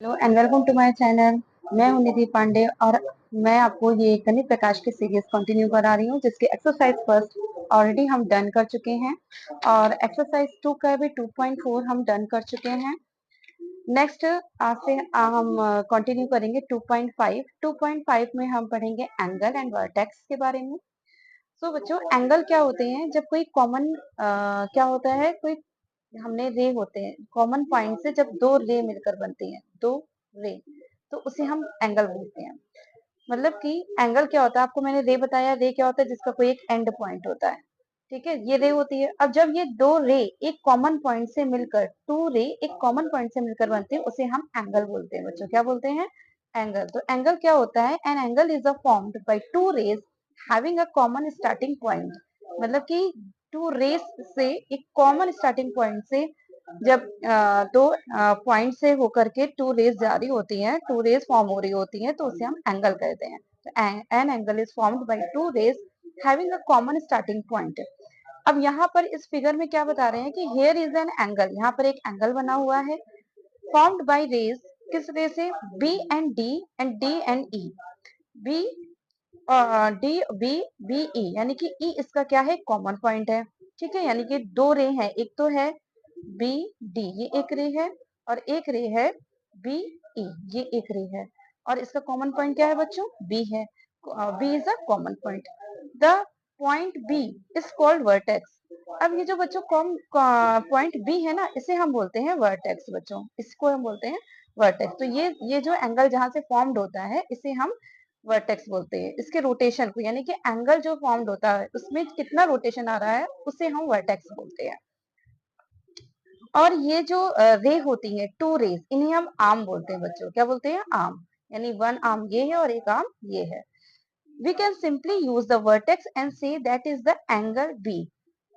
Hello and welcome to my channel. मैं हूं निधि पांडे और मैं आपको ये गणित प्रकाश की सीरीज कंटिन्यू करा रही हूँ, जिसके एक्सरसाइज फर्स्ट ऑलरेडी हम डन कर चुके हैं और एक्सरसाइज 2 का भी 2.4 हम डन कर चुके हैं। नेक्स्ट आज से हम कंटिन्यू करेंगे 2.5। 2.5 में हम पढ़ेंगे एंगल एंड वर्टेक्स के बारे में। तो बच्चों, एंगल क्या होते हैं? जब कोई कॉमन क्या होता है, कोई हमने रे होते हैं कॉमन पॉइंट से, जब दो रे मिलकर बनती हैं, दो रे, तो उसे हम एंगल बोलते हैं। मतलब कि एंगल क्या होता है, आपको मैंने रे बताया। रे क्या होता है? जिसका कोई एक एंड पॉइंट होता है। ठीक है, ये रे होती है। अब जब ये दो रे एक कॉमन पॉइंट से मिलकर, टू रे एक कॉमन पॉइंट से मिलकर बनते हैं, उसे हम एंगल बोलते हैं। बच्चों, क्या बोलते हैं? एंगल। तो एंगल क्या होता है? An angle is a formed by two rays having a common starting point. मतलब कि टू रेस से एक कॉमन स्टार्टिंग पॉइंट से जब दो पॉइंट से होकर के टू रेस जारी होती हैं, टू रेस फॉर्म हो रही होती हैं, तो उसे हम एंगल कहते हैं। तो an angle is formed by two rays having a common starting point. अब यहाँ पर इस फिगर में क्या बता रहे हैं कि हेयर इज एन एंगल। यहाँ पर एक एंगल बना हुआ है फॉर्म्ड बाय रेस। किस रे से? B and D and D and E. B D B B E, यानी कि ई इसका क्या है? कॉमन पॉइंट है। ठीक है, यानी कि दो रे हैं, एक तो है बी डी, ये एक रे है, और एक रे है बी ई, ये एक रे है, और इसका कॉमन पॉइंट क्या है बच्चों? बी है। B is a common point. The point B is called vertex. अब ये जो बच्चों पॉइंट बी है ना, इसे हम बोलते हैं वर्टेक्स। बच्चों, इसको हम बोलते हैं वर्टेक्स। तो ये जो एंगल जहां से फॉर्म्ड होता है, इसे हम वर्टेक्स बोलते हैं। इसके रोटेशन को, यानी कि एंगल जो फॉर्म्ड होता है उसमें कितना रोटेशन आ रहा है, उसे हम वर्टेक्स बोलते हैं। और ये जो रे होती है, टू रेज, इन्हें हम आर्म बोलते हैं। बच्चों, क्या बोलते हैं? आर्म। यानी वन आर्म ये है और एक आर्म ये है। We can simply use the vertex and say that is the angle B.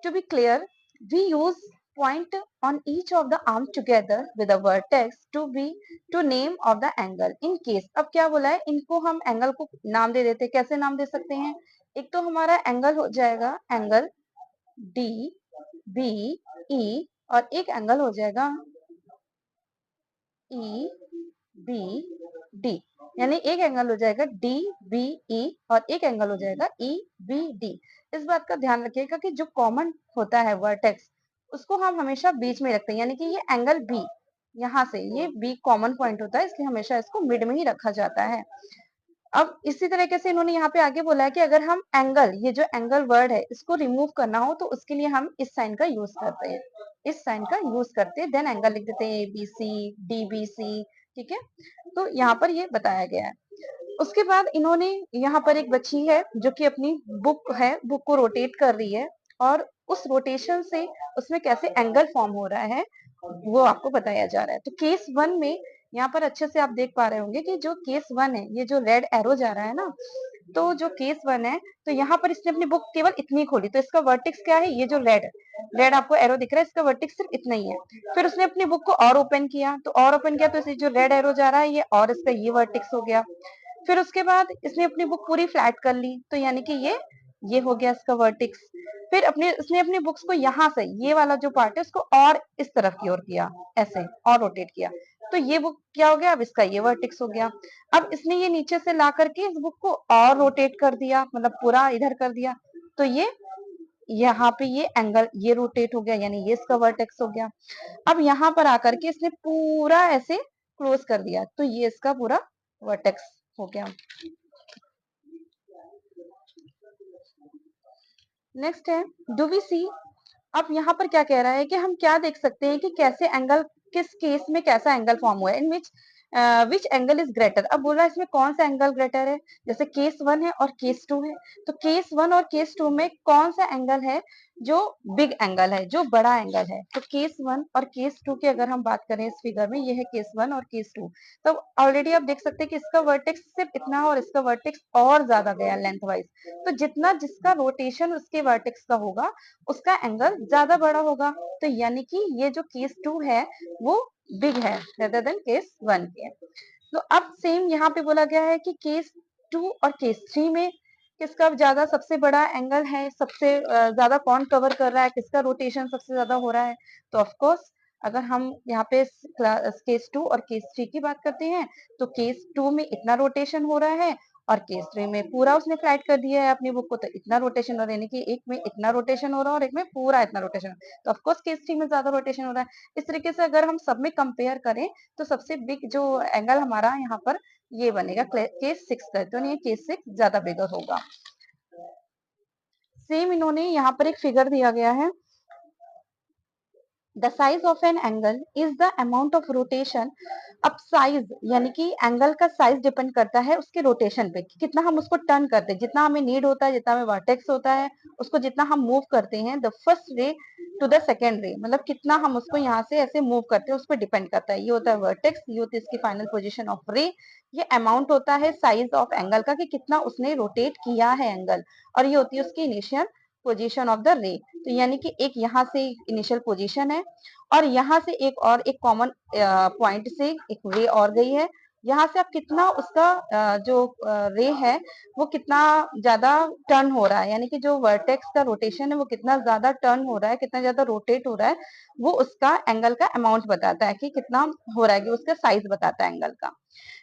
To be clear, we use point on each of the arm together with a vertex to name of the angle. In case, अब क्या बोला है? इनको हम angle को नाम दे देते हैं। कैसे नाम दे सकते हैं? एक तो हमारा एंगल हो जाएगा एंगल डी बी ई, और एक एंगल हो जाएगा ई बी डी। यानी एक एंगल हो जाएगा डी बी ई और एक एंगल हो जाएगा ई बी डी। इस बात का ध्यान रखिएगा कि जो कॉमन होता है वर्टेक्स, उसको हम हमेशा बीच में रखते हैं। यानी कि ये एंगल बी, यहाँ से ये बी कॉमन पॉइंट होता है, इसलिए हमेशा इसको मिड में ही रखा जाता है। अब इसी तरीके से इन्होंने यहाँ पे आगे बोला है कि अगर हम एंगल, ये जो एंगल वर्ड है, इसको रिमूव करना हो तो उसके लिए हम इस साइन का यूज करते हैं। इस साइन का यूज करते हैं, देन एंगल लिख देते हैं A B C D B C. ठीक है, तो यहाँ पर ये बताया गया है। उसके बाद इन्होंने यहाँ पर एक बच्ची है जो कि अपनी बुक है, बुक को रोटेट कर रही है, और उस रोटेशन से उसमें कैसे एंगल फॉर्म हो रहा है वो आपको बताया जा रहा है। तो केस वन में यहाँ पर अच्छे से आप देख पा रहे होंगे कि जो केस वन है, ये जो रेड एरो जा रहा है ना, तो जो केस वन है, तो यहाँ पर इसने अपनी बुक केवल इतनी खोली, तो इसका वर्टेक्स क्या है? ये जो रेड रेड आपको एरो दिख रहा है, इसका वर्टेक्स सिर्फ इतना ही है। फिर उसने अपनी बुक को और ओपन किया, तो और ओपन किया, तो इसे जो रेड एरो जा रहा है ये, और इसका ये वर्टेक्स हो गया। फिर उसके बाद इसने अपनी बुक पूरी फ्लैट कर ली, तो यानी कि ये हो गया इसका वर्टेक्स। फिर उसने अपनी बुक्स को यहाँ से, ये वाला जो पार्ट है उसको और इस तरफ की ओर किया, ऐसे और रोटेट किया, तो ये बुक क्या हो गया? अब इसका ये वर्टेक्स हो गया। अब इसने ये नीचे से ला करके इस बुक को और रोटेट कर दिया, मतलब पूरा इधर कर दिया, तो ये यहाँ पे ये एंगल ये रोटेट हो गया, यानी ये इसका वर्टेक्स हो गया। अब यहाँ पर आकर के इसने पूरा ऐसे क्लोज कर दिया, तो ये इसका पूरा वर्टेक्स हो गया। नेक्स्ट है डू वी सी। अब यहाँ पर क्या कह रहा है कि हम क्या देख सकते हैं कि कैसे एंगल, किस केस में कैसा एंगल फॉर्म हुआ है, इन विच एंगल इज ग्रेटर। अब बोला इसमें कौन सा एंगल ग्रेटर है? जैसे केस वन है और केस टू है, तो केस वन और केस टू में कौन सा एंगल है जो बिग एंगल है, जो बड़ा एंगल है? तो केस वन और केस टू की अगर हम बात करें इस फिगर में, ये है केस वन और केस टू, तो ऑलरेडी आप देख सकते हैं कि इसका वर्टेक्स सिर्फ इतना और इसका वर्टेक्स और ज्यादा गया लेंथ वाइज। तो जितना जिसका रोटेशन उसके वर्टेक्स का होगा, उसका एंगल ज्यादा बड़ा होगा। तो यानी कि ये जो केस टू है वो बिग है रेदर देन केस वन के। तो अब सेम यहाँ पे बोला गया है कि केस टू और केस थ्री में किसका ज्यादा सबसे बड़ा एंगल है, सबसे ज्यादा कौन कवर कर रहा है, किसका रोटेशन सबसे ज्यादा हो रहा है? तो ऑफ कोर्स अगर हम यहाँ पे केस 2 और केस 3 की बात करते हैं, तो केस 2 में इतना रोटेशन हो रहा है और केस 3 में पूरा उसने फ्लाइट कर दिया है अपनी बुक को, तो इतना रोटेशन हो रहा है, यानी कि एक में इतना रोटेशन हो रहा है और एक में पूरा इतना रोटेशन, तो ऑफ कोर्स केस 3 में ज्यादा रोटेशन हो रहा है। इस तरीके से अगर हम सब में कंपेयर करें तो सबसे बिग जो एंगल हमारा यहाँ पर ये बनेगा केस 6 का, तो नहीं केस 6 ज्यादा बिगर होगा। सेम इन्होंने यहाँ पर एक फिगर दिया गया है, the size of N angle is the amount of rotation. अब साइज यानी कि एंगल का साइज डिपेंड करता है उसके रोटेशन पे, कि कितना हम उसको टर्न करते हैं, जितना हमें नीड होता है, जितना हमें वर्टेक्स होता है, उसको जितना हम मूव करते हैं the first ray to the second रे, मतलब कितना हम उसको यहाँ से ऐसे मूव करते हैं उस पर डिपेंड करता है। ये होता है वर्टेक्स, ये होती है इसकी फाइनल पोजिशन ऑफ रे, ये अमाउंट होता है साइज ऑफ एंगल का कि कितना उसने रोटेट किया है एंगल, और ये होती है उसकी इनिशियल पोजीशन ऑफ द रे। तो यानी कि एक यहाँ से इनिशियल पोजीशन है और यहाँ से एक और एक कॉमन पॉइंट से एक रे और गई है, यहाँ से आप कितना उसका जो रे है वो कितना ज्यादा टर्न हो रहा है, यानी कि जो वर्टेक्स का रोटेशन है वो कितना ज्यादा टर्न हो रहा है, कितना ज्यादा रोटेट हो रहा है, वो उसका एंगल का अमाउंट बताता है कि कितना हो रहा है, कि उसका साइज बताता है एंगल का।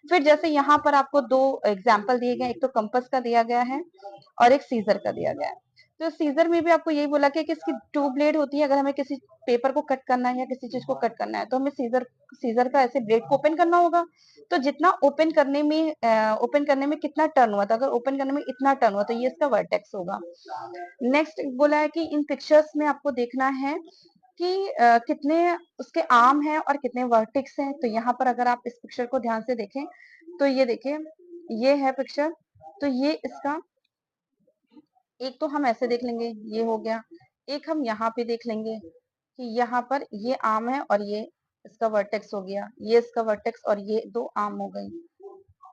फिर जैसे यहाँ पर आपको दो एग्जाम्पल दिए गए, एक तो कंपस का दिया गया है और एक सीजर का दिया गया है। तो सीजर में भी आपको यही बोला कि इसकी 2 ब्लेड होती है, अगर हमें किसी पेपर को कट करना है या किसी चीज को कट करना है तो हमें सीजर का ऐसे ब्लेड को ओपन करना होगा, तो जितना ओपन करने में कितना टर्न हुआ था, अगर ओपन करने में इतना टर्न हुआ तो ये इसका वर्टेक्स होगा। नेक्स्ट बोला है कि इन पिक्चर्स में आपको देखना है कि कितने उसके आर्म हैं और कितने वर्टेक्स हैं। तो यहाँ पर अगर आप इस पिक्चर को ध्यान से देखें तो ये देखिए, ये है पिक्चर, तो ये इसका एक तो हम ऐसे देख लेंगे, ये हो गया, एक हम यहाँ पे देख लेंगे कि यहाँ पर ये आर्म है और ये इसका वर्टेक्स हो गया, ये इसका वर्टेक्स और ये दो आर्म हो गई,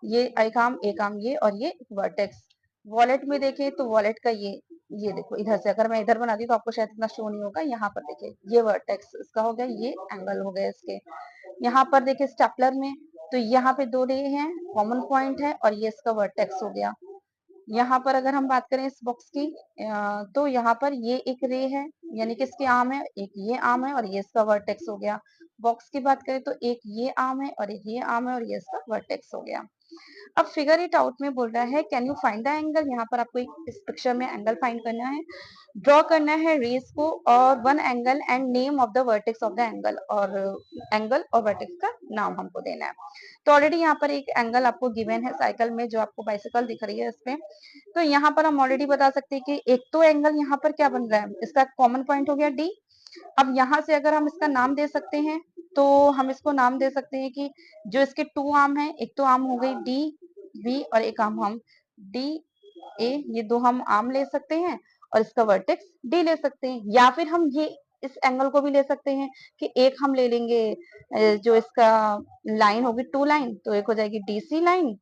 ये एक आर्म ये और ये वर्टेक्स। वॉलेट में देखें तो वॉलेट का ये देखो इधर से, अगर मैं इधर बनाती तो आपको शायद इतना शो नहीं होगा, यहाँ पर देखिए ये वर्टेक्स इसका हो गया, ये एंगल हो गया इसके। यहाँ पर देखिए स्टेपलर में, तो यहाँ पे दो रे हैं, कॉमन पॉइंट है और ये इसका वर्टेक्स हो गया। यहाँ पर अगर हम बात करें इस बॉक्स की तो यहाँ पर ये एक रे है, यानी कि इसके आर्म है, एक ये आर्म है और ये इसका वर्टेक्स हो गया। बॉक्स की बात करें तो एक ये आर्म है और एक ये आर्म है और ये इसका वर्टेक्स हो गया। अब फिगर इट आउट में बोल रहा है can you find the angle, यहाँ पर आपको इस पिक्चर में एंगल फाइंड करना है, ड्रॉ करना है रेस को और one angle and name of the vertex of the angle और वर्टेक्स का नाम हमको देना है। तो ऑलरेडी यहाँ पर एक एंगल आपको गिवन है साइकिल में, जो आपको बाइसिकल दिख रही है इसमें, तो यहाँ पर हम ऑलरेडी बता सकते हैं कि एक तो एंगल यहाँ पर क्या बन रहा है, इसका कॉमन पॉइंट हो गया डी। अब यहाँ से अगर हम इसका नाम दे सकते हैं तो हम इसको नाम दे सकते हैं कि जो इसके 2 आर्म है, एक तो आर्म हो गई डी बी और एक आर्म हम डी ए, ये दो हम आर्म ले सकते हैं और इसका वर्टेक्स डी ले सकते हैं, या फिर हम ये इस एंगल को भी ले सकते हैं कि एक हम ले लेंगे जो इसका लाइन होगी 2 लाइन, तो एक हो जाएगी डीसी लाइन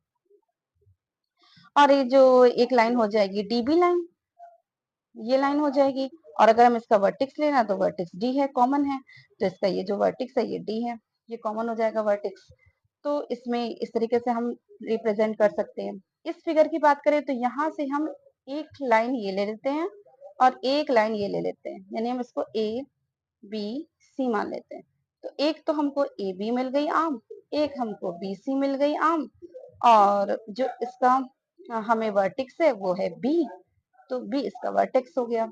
और ये जो एक लाइन हो जाएगी डीबी लाइन, ये लाइन हो जाएगी। और अगर हम इसका वर्टेक्स लेना तो वर्टेक्स डी है, कॉमन है, तो इसका ये जो वर्टेक्स है ये डी है, ये कॉमन हो जाएगा वर्टेक्स। तो इसमें इस तरीके से हम रिप्रेजेंट कर सकते हैं। इस फिगर की बात करें तो यहाँ से हम एक लाइन ये ले लेते हैं और एक लाइन ये ले लेते हैं, यानी हम इसको ए बी सी मान लेते हैं। तो एक तो हमको ए बी मिल गई आर्म, एक हमको बी सी मिल गई आर्म, और जो इसका हमें वर्टेक्स है वो है बी, तो बी इसका वर्टेक्स हो गया।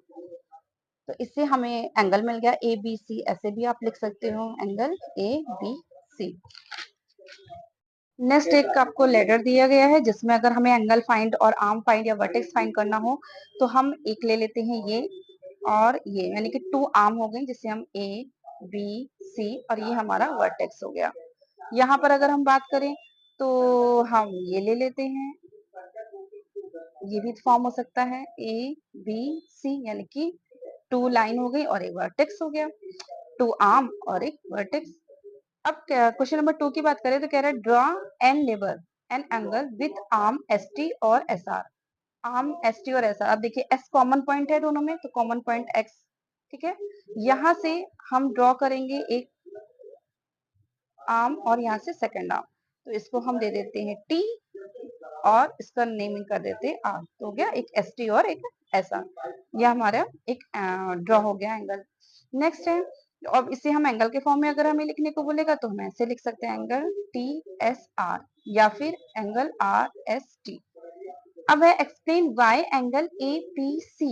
तो इससे हमें एंगल मिल गया ए बी सी, ऐसे भी आप लिख सकते हो angle A B C. Next एक आपको लेटर दिया गया है जिसमें अगर हमें एंगल फाइंड और आर्म फाइंड या वर्टेक्स फाइंड करना हो तो हम एक ले लेते हैं ये और ये, यानी कि 2 आर्म हो गई जिससे हम ए बी सी और ये हमारा वर्टेक्स हो गया। यहाँ पर अगर हम बात करें तो हम ये ले लेते हैं, ये भी फॉर्म हो सकता है ए बी सी, यानी कि 2 लाइन हो गई और एक वर्टेक्स हो गया, 2 आर्म और एक वर्टेक्स। अब क्वेश्चन नंबर 2 की बात करें तो कह रहा है draw and label an angle with arm S T और S R, arm S T और एस आर। अब देखिए एस कॉमन पॉइंट है दोनों में, तो कॉमन पॉइंट एक्स, ठीक है। यहाँ से हम ड्रॉ करेंगे एक आर्म और यहाँ से सेकंड आर्म, तो इसको हम दे देते हैं टी और इसका नेमिंग कर देते हैं आर, तो हो गया एक एस टी और एक एस आर, यह हमारा एक ड्रॉ हो गया एंगल। नेक्स्ट है अब इसे हम एंगल के फॉर्म में अगर हमें लिखने को बोलेगा तो हम ऐसे लिख सकते हैं एंगल TSR या फिर एंगल RST। अब है explain why angle APC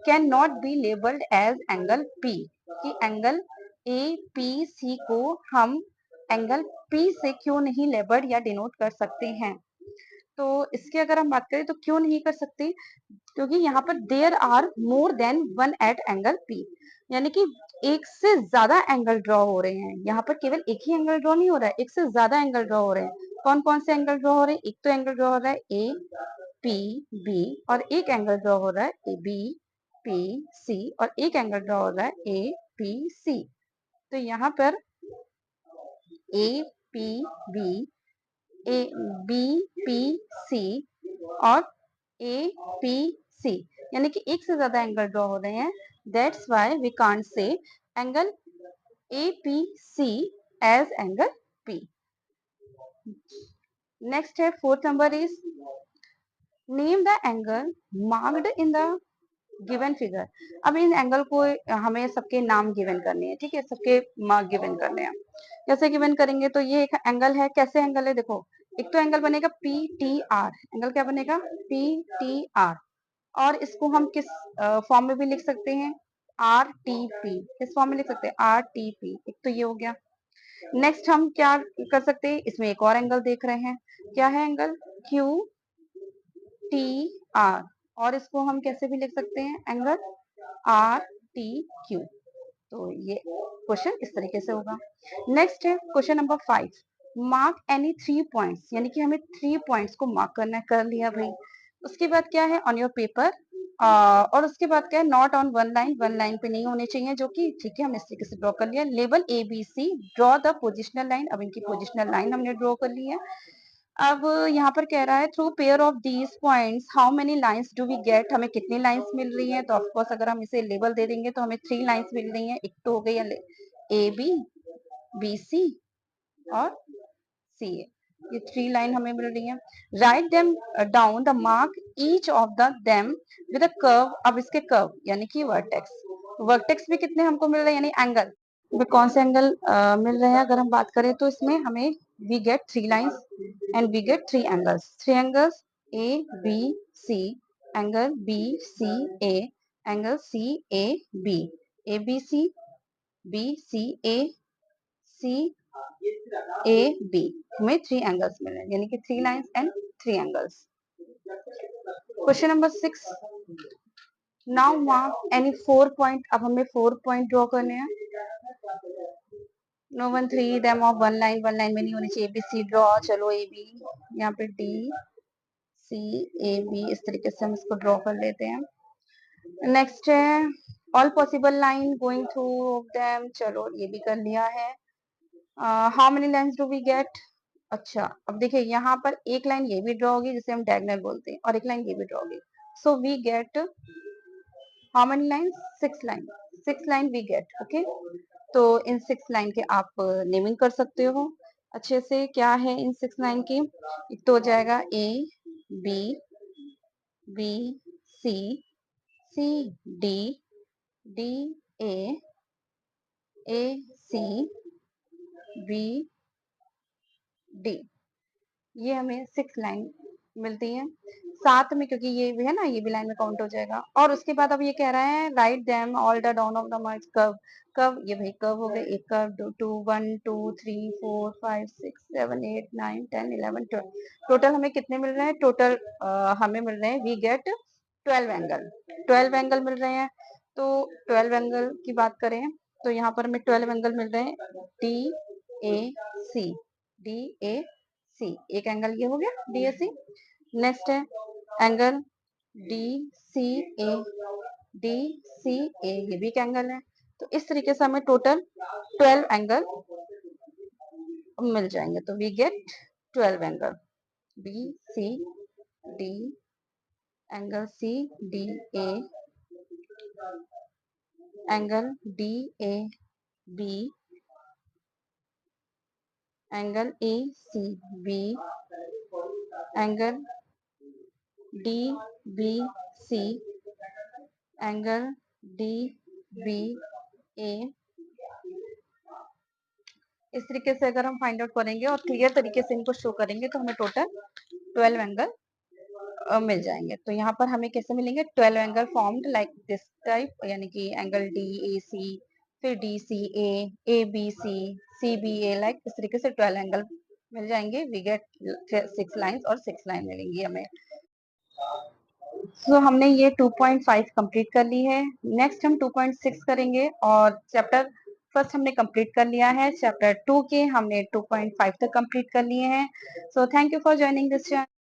can not be labelled as angle P, कि एंगल APC को हम एंगल P से क्यों नहीं लेबल्ड या डिनोट कर सकते हैं। तो इसकी अगर हम बात करें तो क्यों नहीं कर सकते, क्योंकि यहाँ पर there are more than one at angle P, यानी कि एक से ज्यादा एंगल ड्रॉ हो रहे हैं। यहाँ पर केवल एक ही एंगल ड्रॉ नहीं हो रहा है, एक से ज्यादा एंगल ड्रॉ हो रहे हैं। कौन कौन से एंगल ड्रॉ हो रहे हैं? एक तो एंगल ड्रॉ हो रहा है APB और एक एंगल ड्रॉ हो रहा है ABPC और एक एंगल ड्रॉ हो रहा है APC। तो यहाँ पर APB ABPC और APC यानी कि एक से ज्यादा एंगल ड्रॉ हो रहे हैं। That's why we can't say angle APC as angle P। Next है fourth number is name the angle marked in the given figure. अब इन एंगल को हमें सबके नाम गिवन करने हैं, ठीक है, सबके मार्क गिवन करने हैं। कैसे गिवन करेंगे? तो ये एक एंगल है, कैसे एंगल है देखो, एक तो एंगल बनेगा PTR, एंगल क्या बनेगा? PTR। और इसको हम किस फॉर्म में भी लिख सकते हैं? RTP, किस फॉर्म में लिख सकते हैं? RTP। एक तो ये हो गया। नेक्स्ट हम क्या कर सकते हैं? इसमें एक और एंगल देख रहे हैं, क्या है? एंगल QTR और इसको हम कैसे भी लिख सकते हैं? Angle RTQ। तो ये क्वेश्चन इस तरीके से होगा। नेक्स्ट है question number 5, mark any 3 points, यानी कि हमें 3 पॉइंट्स को मार्क करना है। कर लिया भाई। उसके बाद क्या है? On your paper. और उसके बाद क्या है? Not on one line, one line पे नहीं होने चाहिए, जो कि ठीक है हम इस तरीके से ड्रॉ कर लिया। Level ABC, draw the positional line. अब इनकी पोजिशनल लाइन हमने ड्रॉ कर ली है। अब यहाँ पर कह रहा है through pair of these points how many lines do we get, हमें कितनी लाइंस मिल रही हैं? तो ऑफकोर्स अगर हम इसे लेबल दे देंगे तो हमें 3 लाइंस मिल रही हैं। एक तो हो गई AB, BC और CA, ये 3 लाइन हमें मिल रही हैं। Write them down the mark each of the them with a curve. अब इसके कर्व यानी कि वर्टेक्स, वर्टेक्स भी कितने हमको मिल रहे हैं, यानी एंगल में कौन से एंगल मिल रहे हैं अगर हम बात करें तो इसमें हमें we get 3 lines and we get 3 angles. 3 angles ABC, angle BCA, angle CAB, ABC, BCA, CAB, हमें 3 एंगल्स मिल रहे हैं, यानी कि 3 lines and 3 angles. Question number 6, now mark any 4 point. अब हमें 4 पॉइंट ड्रॉ करने हैं। No one 3 them of one line, one line में नहीं होनी चाहिए। ABC ड्रॉ, चलो AB, यहाँ पे DCAB, इस तरीके से हम इसको ड्रॉ कर लेते हैं। नेक्स्ट है all possible line going through them, चलो ये भी कर लिया है। How many lines do we get? अच्छा, अब देखिए यहाँ पर एक लाइन ये भी ड्रॉ होगी जिसे हम डायगोनल बोलते हैं और एक लाइन ये भी ड्रॉ होगी। So we get how many lines? 6 line, 6 line we get. Okay, तो इन 6 लाइन के आप नेमिंग कर सकते हो अच्छे से। क्या है इन 6 लाइन की? एक तो हो जाएगा ABCD, ये हमें 6 लाइन मिलती है साथ में, क्योंकि ये भी है ना, ये भी लाइन में काउंट हो जाएगा। और उसके बाद अब ये कह रहा है write them all the down of the March curve. Curve, ये भाई कर्व हो गए, एक कर्व, 2 1 2 3 4 5 6 7 8 9 10 11 12। टोटल हमें कितने मिल रहे हैं? टोटल हमें मिल रहे हैं, वी गेट 12 एंगल, 12 एंगल मिल रहे हैं। तो 12 एंगल की बात करें तो यहाँ पर हमें 12 एंगल मिल रहे हैं। DAC, एक एंगल ये हो गया DAC। नेक्स्ट है एंगल DCA, ये भी एक एंगल है। तो इस तरीके से हमें टोटल 12 एंगल मिल जाएंगे। तो we get 12 angle BCD, angle CDA, angle DAB, angle ACB, angle DBC, angle DBA, इस तरीके से अगर हम फाइंड आउट करेंगे और क्लियर तरीके से इनको शो करेंगे तो हमें टोटल 12 एंगल मिल जाएंगे। तो यहाँ पर हमें कैसे मिलेंगे? 12 angle formed like this type, यानी कि एंगल डी ए सी, फिर D C A B C B A, like इस तरीके से 12 एंगल मिल जाएंगे। वी गेट 6 लाइंस और 6 लाइन मिलेंगी हमें। सो हमने ये 2.5 कंप्लीट कर ली है। नेक्स्ट हम 2.6 करेंगे और चैप्टर फर्स्ट हमने कंप्लीट कर लिया है। चैप्टर 2 के हमने 2.5 तक कंप्लीट कर लिए हैं। So thank you for joining this channel.